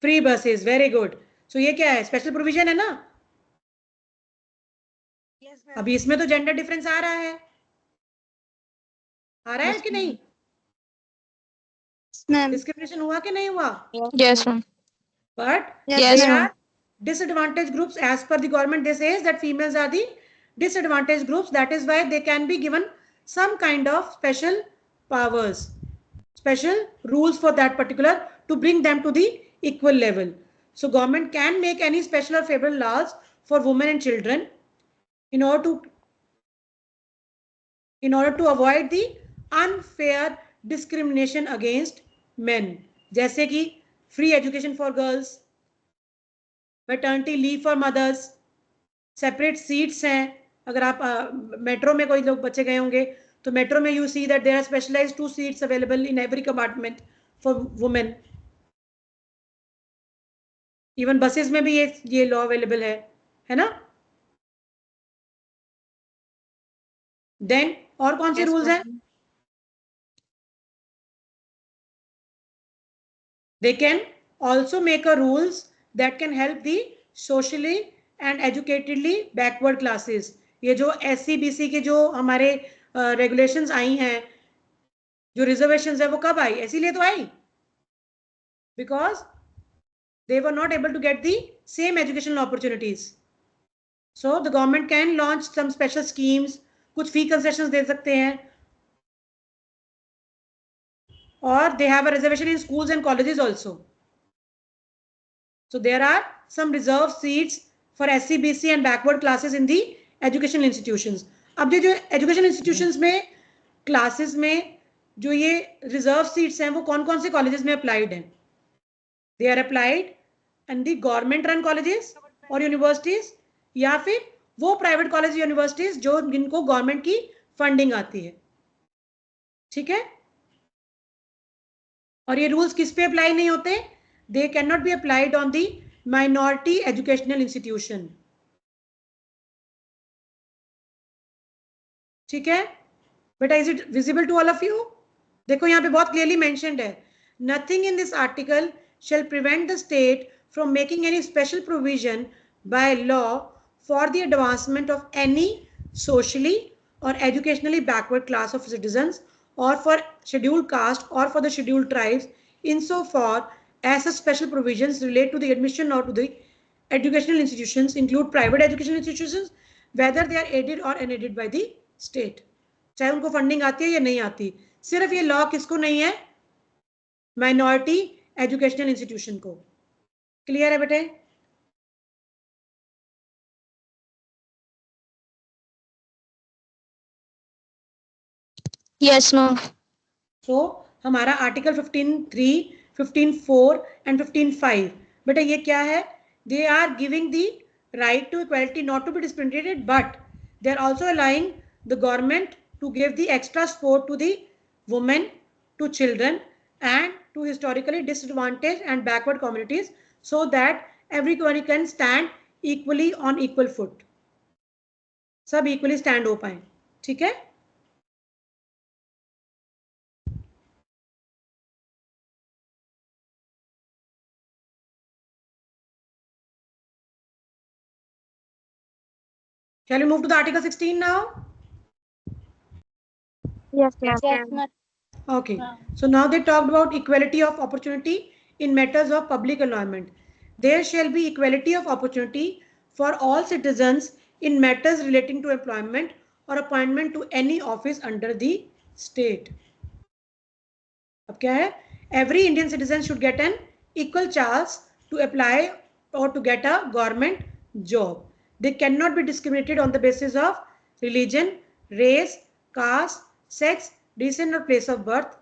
Free buses. Very good. So ये क्या है? स्पेशल प्रोविजन है ना? अभी इसमें तो जेंडर डिफरेंस आ रहा है Yes, कि नहीं? ma'am. डिस्क्रिमिनेशन हुआ कि नहीं हुआ? Yes, ma'am. But Yes, they ma'am. are disadvantaged groups as per the government. They says that females are the disadvantaged groups. That is why they can be given some kind of special powers, special rules for that particular, to bring them to the equal level. So government can make any special or favorable laws for women and children in order to avoid the unfair discrimination against men. जैसे कि free education for girls, maternity leave for mothers, separate seats हैं. अगर आप metro में कोई लोग बच्चे गए होंगे तो मेट्रो में you see that there are specialized 2 seats available in every compartment for women. Even buses में भी ये लॉ अवेलेबल है ना? देन और कौन से रूल्स हैं? They can also make a rules that can help the socially and educatedly backward classes. ये जो SC/BC के जो हमारे regulations आई हैं, जो reservations है, वो कब आई? इसीलिए तो आई, because they were not able to get the same educational opportunities. So the government can launch some special schemes, कुछ fee concessions दे सकते हैं, or they have a reservation in schools and colleges also. So there are some reserved seats for SC/BC and backward classes in the educational institutions. अब जो educational institutions में classes में जो ये reserved seats हैं वो कौन कौन से colleges में applied हैं? They are applied in the government run colleges और universities, या फिर वो private colleges universities जो जिनको government की funding आती है. ठीक है? और ये rules किस पे apply नहीं होते? They cannot be applied on the minority educational institution. ठीक है बेटा? Is it visible to all of you? देखो यहाँ पे बहुत क्लियरली मेंशन्ड है, nothing in this article shall prevent the state from making any special provision by law for the advancement of any socially or educationally backward class of citizens or for scheduled caste or for the scheduled tribes insofar as such special provisions relate to the admission or to the educational institutions include private educational institutions whether they are aided or unaided by the state. चाहे उनको funding आती है या नहीं आती, सिर्फ ये law किसको नहीं है? माइनॉरिटी एजुकेशनल इंस्टीट्यूशन को. क्लियर है बेटे? Yes, ma'am. सो हमारा आर्टिकल 15(3), 15(4) एंड 15(5 बेटा ये क्या है? They are giving the right to equality not to be discriminated, but they are also allowing the government to give the extra support to the women, to children and to historically disadvantaged and backward communities so that everyone can stand equally on equal foot. सब equally stand हो पाए. ठीक है? Shall we move to the Article 16 now? Yes, ma'am. Yes, ma'am. Okay. So now they talked about equality of opportunity in matters of public employment. There shall be equality of opportunity for all citizens in matters relating to employment or appointment to any office under the state. अब क्या है? Every Indian citizen should get an equal chance to apply or to get a government job. They cannot be discriminated on the basis of religion, race, caste, sex, descent or place of birth.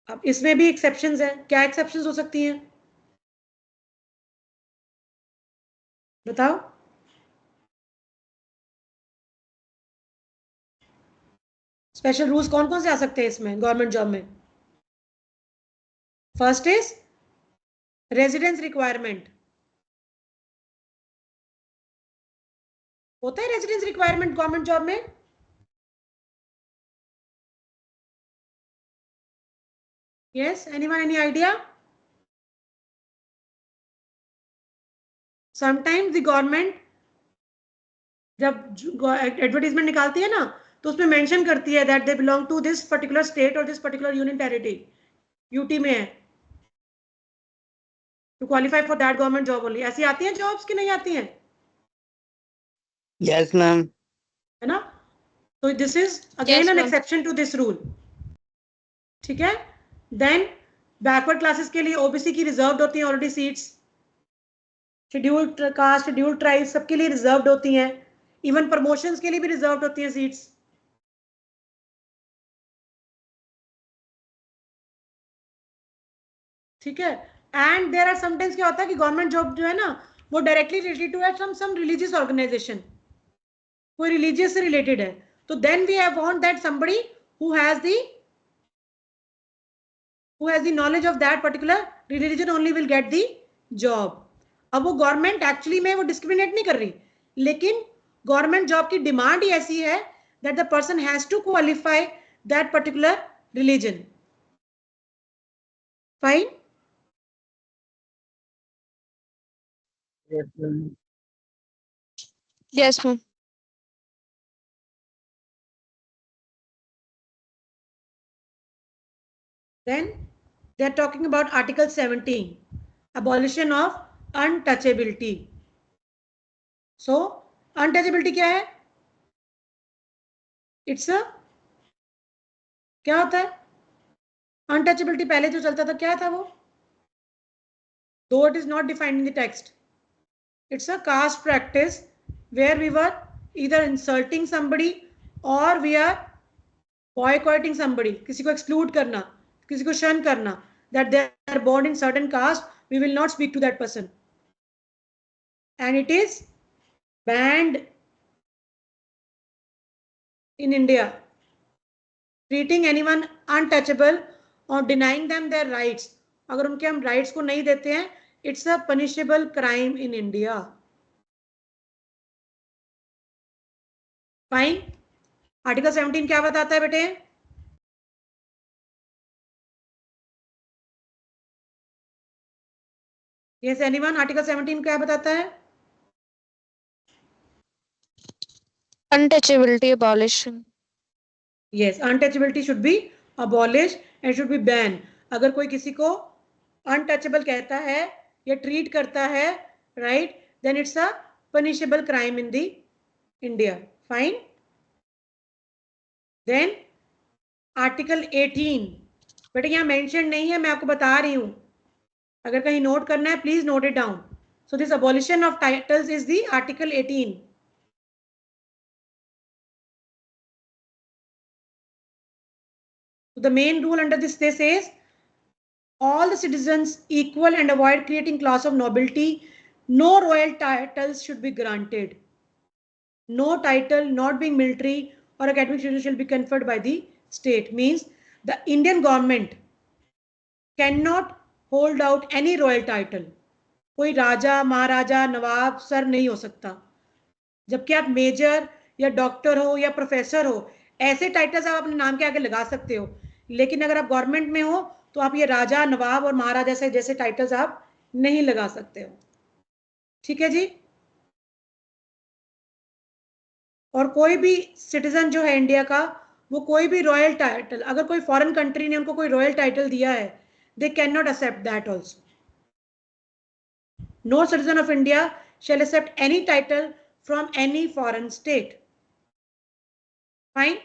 अब इसमें भी exceptions हैं. क्या exceptions हो सकती हैं? बताओ. Special rules कौन कौन से आ सकते हैं इसमें गवर्नमेंट जॉब में? First is residence requirement. होता है रेजिडेंस रिक्वायरमेंट गवर्नमेंट जॉब में? Yes, anyone, any idea? Sometimes the government जब एडवर्टीजमेंट निकालती है ना तो उसमें मेंशन करती है that they belong to this particular state और this particular union territory. UT में है to qualify for that government job only. ऐसी आती हैं जॉब्स की नहीं आती हैं? Yes, ma'am. है ना? तो this is again Yes, an ma'am. Exception to this rule. ठीक है. देन बैकवर्ड क्लासेस के लिए ओबीसी की रिजर्व्ड होती हैं already seats. Scheduled caste, scheduled tribe सबके लिए रिजर्व्ड होती हैं. इवन प्रमोशंस के लिए भी रिजर्व्ड होती हैं सीट्स. ठीक है. एंड देयर आर समटाइम्स क्या होता है कि गवर्नमेंट जॉब जो है ना वो डायरेक्टली रिलेटेड टू है सम रिलीजियस ऑर्गेनाइजेशन. कोई रिलीजियस से रिलेटेड है तो then we have want that somebody who has the knowledge of that particular religion only will get the job. अब वो गवर्नमेंट एक्चुअली में वो डिस्क्रिमिनेट नहीं कर रही, लेकिन गवर्नमेंट जॉब की डिमांड ही ऐसी है that the person has to qualify that particular religion. Fine. Yes, ma'am. Yes, ma'am. Then they are talking about Article 17, abolition of untouchability. So untouchability क्या है? It's a क्या होता है? Untouchability पहले जो चलता था क्या था वो? Though it is not defined in the text, it's a caste practice where we were either insulting somebody or we are boycotting somebody. किसी को exclude करना, किसी को shun करना, that they are born in certain caste, we will not speak to that person. And it is banned in India. Treating anyone untouchable or denying them their rights. अगर उनके हम rights को नहीं देते हैं, it's a punishable crime in India. Fine. Article 17 क्या बताता है बेटे? Yes, anyone? Article 17 क्या बताता है? Untouchability abolition. Yes, untouchability should be abolished and should be banned. अगर कोई किसी को untouchable कहता है या treat करता है, right, then it's a punishable crime in the India. Fine. Then Article 18 बेटे यहाँ mention नहीं है, मैं आपको बता रही हूँ. अगर कहीं नोट करना है please note it down. So this abolition of titles is the Article 18. So the main rule under this says all the citizens equal and avoid creating class of nobility. No royal titles should be granted. No title not being military or academic institution shall be conferred by the state. Means the Indian government cannot hold out any royal title. कोई राजा, महाराजा, नवाब, sir नहीं हो सकता. जबकि आप major या doctor हो या professor हो, ऐसे टाइटल्स आप अपने नाम के आगे लगा सकते हो. लेकिन अगर आप गवर्नमेंट में हो तो आप ये राजा, नवाब और महाराजा से जैसे टाइटल्स आप नहीं लगा सकते हो. ठीक है जी। और कोई भी सिटीजन जो है इंडिया का, वो कोई भी रॉयल टाइटल, अगर कोई फॉरेन कंट्री ने उनको कोई रॉयल टाइटल दिया है, they can not accept that also. No citizen of India shall accept any title from any foreign state. Fine.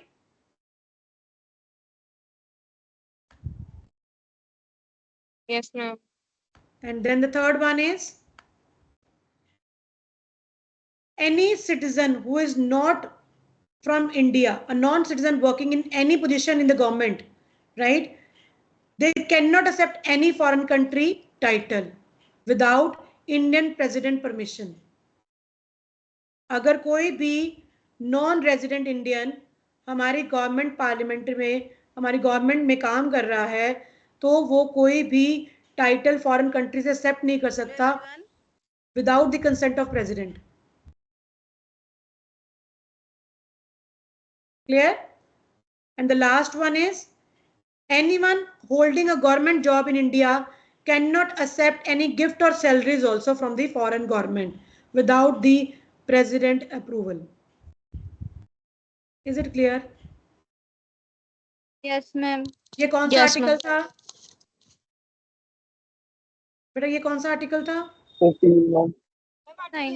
Yes, ma'am. And then the third one is any citizen who is not from India, a non-citizen working in any position in the government, right? They cannot accept any foreign country title without Indian president permission. अगर कोई भी non resident Indian हमारी government parliament में, हमारी government में काम कर रहा है, तो वो कोई भी टाइटल फॉरेन कंट्री से एक्सेप्ट नहीं कर सकता without the consent of president. Clear? And the last one is anyone holding a government job in India cannot accept any gift or salaries also from the foreign government without the president approval. Is it clear? Yes, ma'am. ये कौन सा Yes, article था बेटा? ये कौन सा article था? 14, ma'am.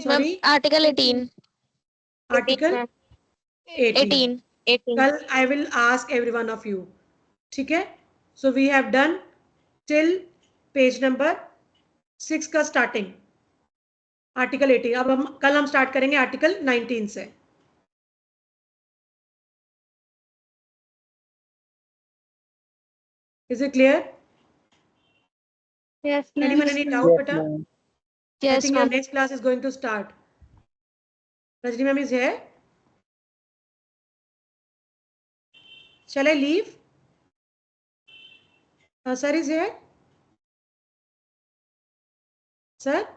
Sorry, Article 18. Article 18. 18. कल I will ask every one of you, ठीक है? So we have done till page number 6 का स्टार्टिंग, आर्टिकल 18। अब कल हम स्टार्ट करेंगे आर्टिकल 19 से। Is it clear? Yes, ma'am. Anyone any doubt, Yes, beta? ma'am. I Yes, think your ma'am. next class is going to start. Rajni ma'am is here. Shall I leave? Sir is here. Sir?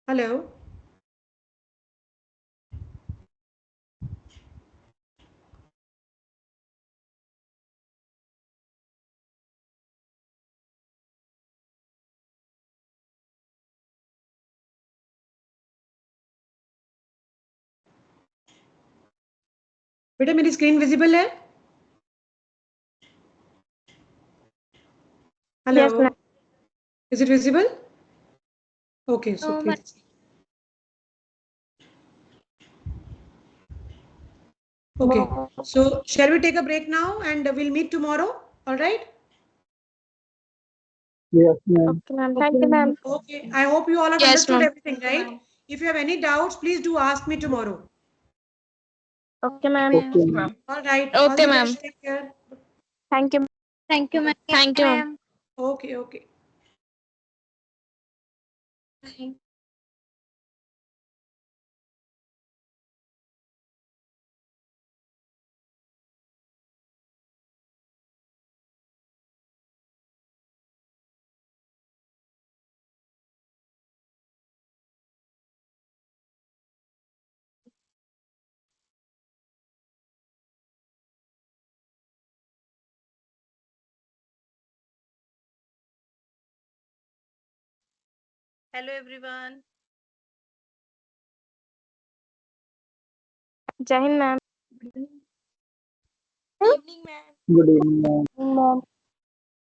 Hello. बेटा मेरी screen visible है? Hello. Yes, ma'am. Is it visible? Okay, so No, please. Okay, so shall we take a break now and we'll meet tomorrow? All right? Yes, ma'am. Okay, ma'am. Thank you, ma'am. Okay, I hope you all have Yes, understood ma'am. everything, right? If you have any doubts, please do ask me tomorrow. Okay, ma'am. Okay, ma'am. All right. All Okay, the ma'am. best. Take care. Thank you. Thank you, ma'am. Thank you, ma'am. Okay, okay. Hello everyone. Jai Hind, ma'am. Evening ma'am. Good evening, ma'am. Ma'am.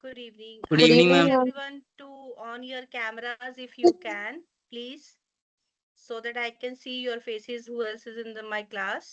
Good evening. Good I evening, request ma'am. everyone to on your cameras if you can, please, so that I can see your faces who else is in my class.